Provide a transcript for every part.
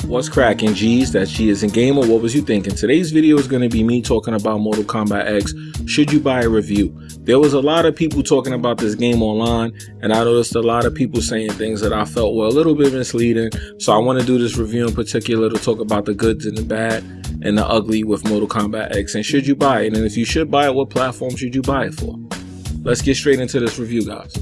What's cracking, G's? That's G as in Gamer. What was you thinking? Today's video is going to be me talking about Mortal Kombat X. Should you buy a review? There was a lot of people talking about this game online, and I noticed a lot of people saying things that I felt were a little bit misleading. So I want to do this review in particular to talk about the goods and the bad and the ugly with Mortal Kombat X. And should you buy it? And if you should buy it, what platform should you buy it for? Let's get straight into this review, guys.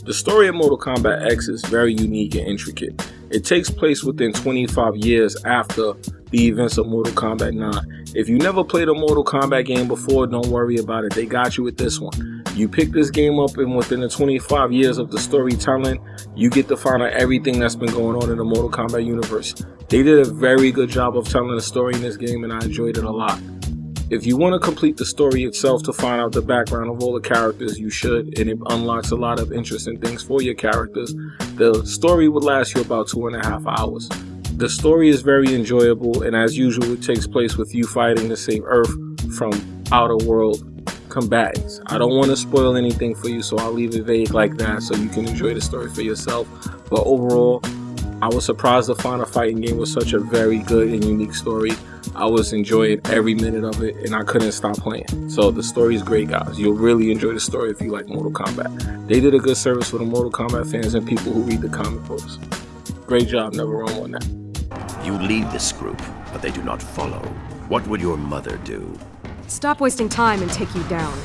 The story of Mortal Kombat X is very unique and intricate. It takes place within 25 years after the events of Mortal Kombat 9. If you never played a Mortal Kombat game before, don't worry about it. They got you with this one. You pick this game up, and within the 25 years of the storytelling, you get to find out everything that's been going on in the Mortal Kombat universe. They did a very good job of telling the story in this game, and I enjoyed it a lot. If you want to complete the story itself to find out the background of all the characters, you should, and it unlocks a lot of interesting things for your characters. The story would last you about 2.5 hours. The story is very enjoyable, and as usual, it takes place with you fighting to save Earth from outer world combatants. I don't want to spoil anything for you, so I'll leave it vague like that so you can enjoy the story for yourself. But overall, I was surprised to find a fighting game with such a very good and unique story. I was enjoying every minute of it, and I couldn't stop playing. So the story is great, guys. You'll really enjoy the story if you like Mortal Kombat. They did a good service for the Mortal Kombat fans and people who read the comic books. Great job, never wrong on that. You lead this group, but they do not follow. What would your mother do? Stop wasting time and take you down.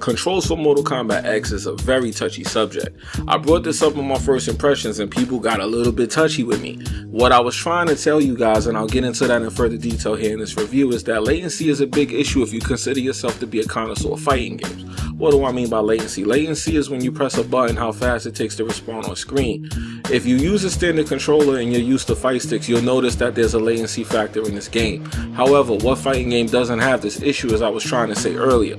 Controls for Mortal Kombat X is a very touchy subject. I brought this up in my first impressions and people got a little bit touchy with me. What I was trying to tell you guys, and I'll get into that in further detail here in this review, is that latency is a big issue if you consider yourself to be a connoisseur of fighting games. What do I mean by latency? Latency is when you press a button, how fast it takes to respond on screen. If you use a standard controller and you're used to fight sticks, you'll notice that there's a latency factor in this game. However, what fighting game doesn't have this issue, as I was trying to say earlier?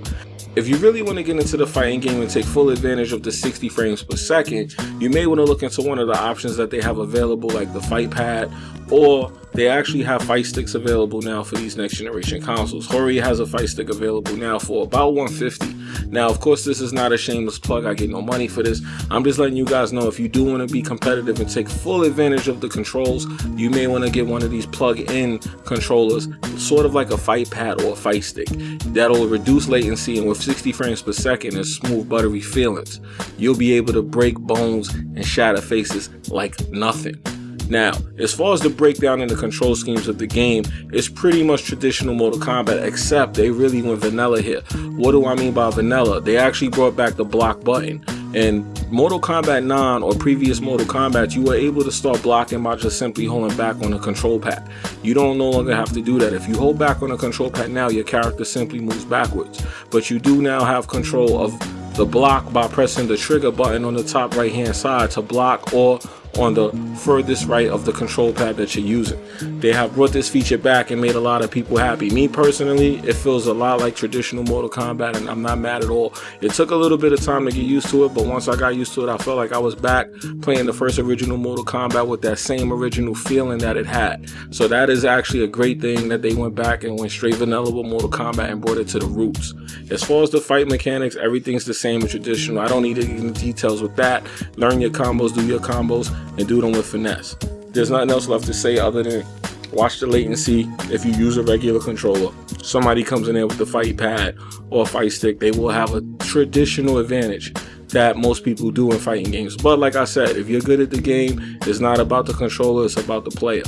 If you really want to get into the fighting game and take full advantage of the 60 frames per second, you may want to look into one of the options that they have available, like the fight pad, or they actually have fight sticks available now for these next generation consoles. Hori has a fight stick available now for about $150. Now, of course, this is not a shameless plug. I get no money for this. I'm just letting you guys know if you do want to be competitive and take full advantage of the controls, you may want to get one of these plug-in controllers, sort of like a fight pad or a fight stick. That'll reduce latency, and with 60 frames per second and smooth, buttery feelings, you'll be able to break bones and shatter faces like nothing. Now, as far as the breakdown and the control schemes of the game, it's pretty much traditional Mortal Kombat, except they really went vanilla here. What do I mean by vanilla? They actually brought back the block button. In Mortal Kombat 9 or previous Mortal Kombat, you were able to start blocking by just simply holding back on the control pad. You don't no longer have to do that. If you hold back on the control pad now, your character simply moves backwards. But you do now have control of the block by pressing the trigger button on the top right hand side to block, or on the furthest right of the control pad that you're using. They have brought this feature back and made a lot of people happy. Me personally, it feels a lot like traditional Mortal Kombat, and I'm not mad at all. It took a little bit of time to get used to it, but once I got used to it, I felt like I was back playing the first original Mortal Kombat with that same original feeling that it had. So that is actually a great thing that they went back and went straight vanilla with Mortal Kombat and brought it to the roots. As far as the fight mechanics, everything's the same and traditional. I don't need to get into details with that. Learn your combos, do your combos, and do them with finesse. There's nothing else left to say other than watch the latency. If you use a regular controller, somebody comes in there with the fight pad or a fight stick, they will have a traditional advantage that most people do in fighting games. But like I said, if you're good at the game, it's not about the controller, it's about the player.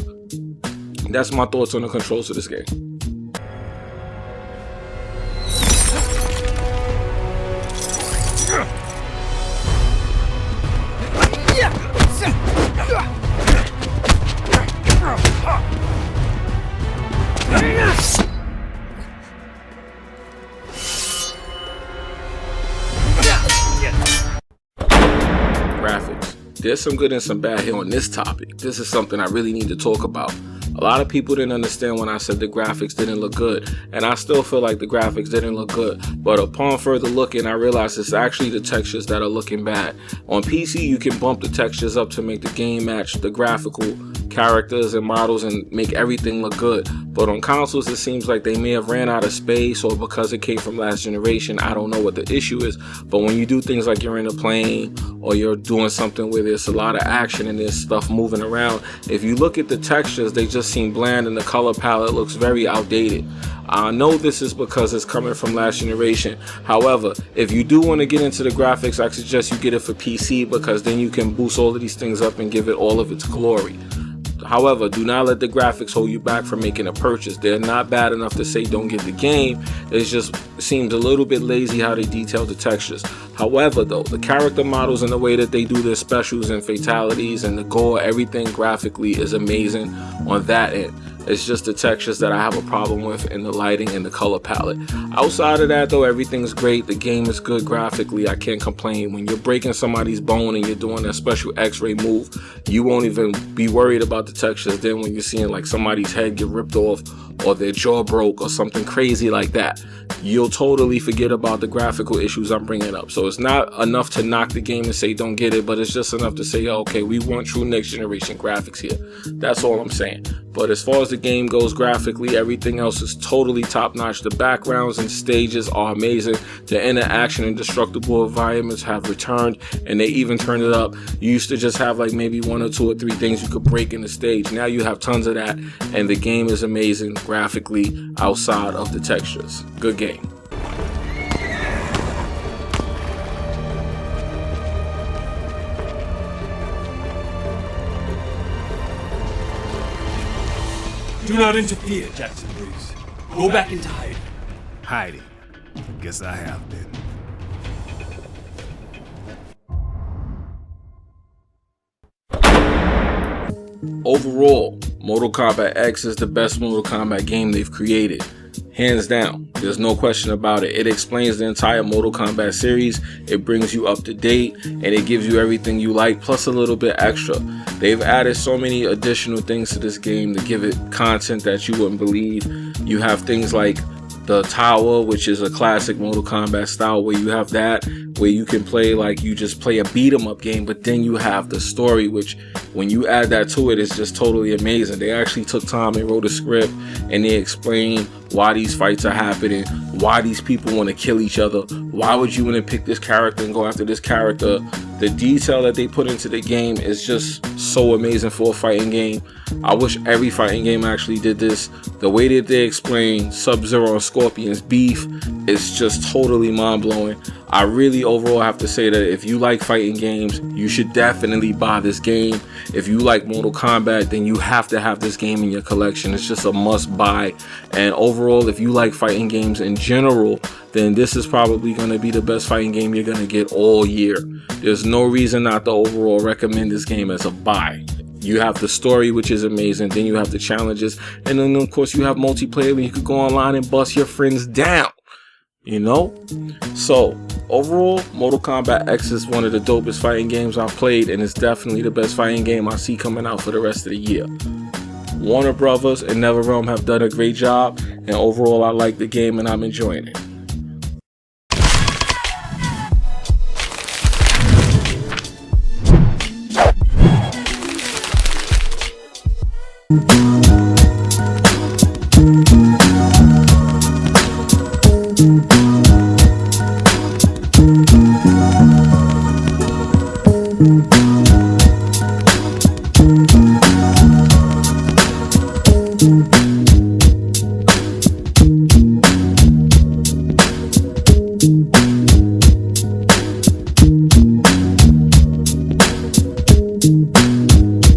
That's my thoughts on the controls of this game. Graphics. There's some good and some bad here on this topic. This is something I really need to talk about. A lot of people didn't understand when I said the graphics didn't look good, and I still feel like the graphics didn't look good, but upon further looking I realized it's actually the textures that are looking bad. On PC you can bump the textures up to make the game match the graphical characters and models and make everything look good, but on consoles it seems like they may have ran out of space, or because it came from last generation, I don't know what the issue is. But when you do things like you're in a plane or you're doing something where there's a lot of action and there's stuff moving around, if you look at the textures they just seem bland and the color palette looks very outdated. I know this is because it's coming from last generation. However, if you do want to get into the graphics, I suggest you get it for PC, because then you can boost all of these things up and give it all of its glory. However, do not let the graphics hold you back from making a purchase. They're not bad enough to say don't get the game. It just seems a little bit lazy how they detail the textures. However, though, the character models and the way that they do their specials and fatalities and the gore, everything graphically is amazing on that end. It's just the textures that I have a problem with, and the lighting and the color palette. Outside of that though, everything's great. The game is good graphically. I can't complain. When you're breaking somebody's bone and you're doing that special x-ray move, you won't even be worried about the textures. Then when you're seeing like somebody's head get ripped off or their jaw broke or something crazy like that, you'll totally forget about the graphical issues I'm bringing up. So it's not enough to knock the game and say don't get it, but it's just enough to say, oh, okay, we want true next generation graphics here. That's all I'm saying. But as far as the game goes graphically, everything else is totally top notch. The backgrounds and stages are amazing. The interaction and destructible environments have returned, and they even turned it up. You used to just have like maybe 1 or 2 or 3 things you could break in the stage. Now you have tons of that, and the game is amazing graphically outside of the textures. Good game. Do not interfere, Jackson Briggs. Go back into hiding. Hiding. Guess I have been. Overall, Mortal Kombat X is the best Mortal Kombat game they've created. Hands down, there's no question about it. It explains the entire Mortal Kombat series, it brings you up to date, and it gives you everything you like, plus a little bit extra. They've added so many additional things to this game to give it content that you wouldn't believe. You have things like the tower, which is a classic Mortal Kombat style, where you have that, where you can play like you just play a beat 'em up game, but then you have the story, which when you add that to it, it's just totally amazing. They actually took time and wrote a script, and they explained why these fights are happening, why these people want to kill each other, why would you want to pick this character and go after this character. The detail that they put into the game is just so amazing for a fighting game. I wish every fighting game actually did this. The way that they explain Sub-Zero and Scorpion's beef is just totally mind-blowing. I really overall have to say that if you like fighting games, you should definitely buy this game. If you like Mortal Kombat, then you have to have this game in your collection. It's just a must buy. And overall, if you like fighting games in general, then this is probably going to be the best fighting game you're going to get all year. There's no reason not to overall recommend this game as a buy. You have the story, which is amazing. Then you have the challenges. And then, of course, you have multiplayer where you could go online and bust your friends down. You know? So, overall, Mortal Kombat X is one of the dopest fighting games I've played, and it's definitely the best fighting game I see coming out for the rest of the year. Warner Brothers and NetherRealm have done a great job, and overall I like the game and I'm enjoying it.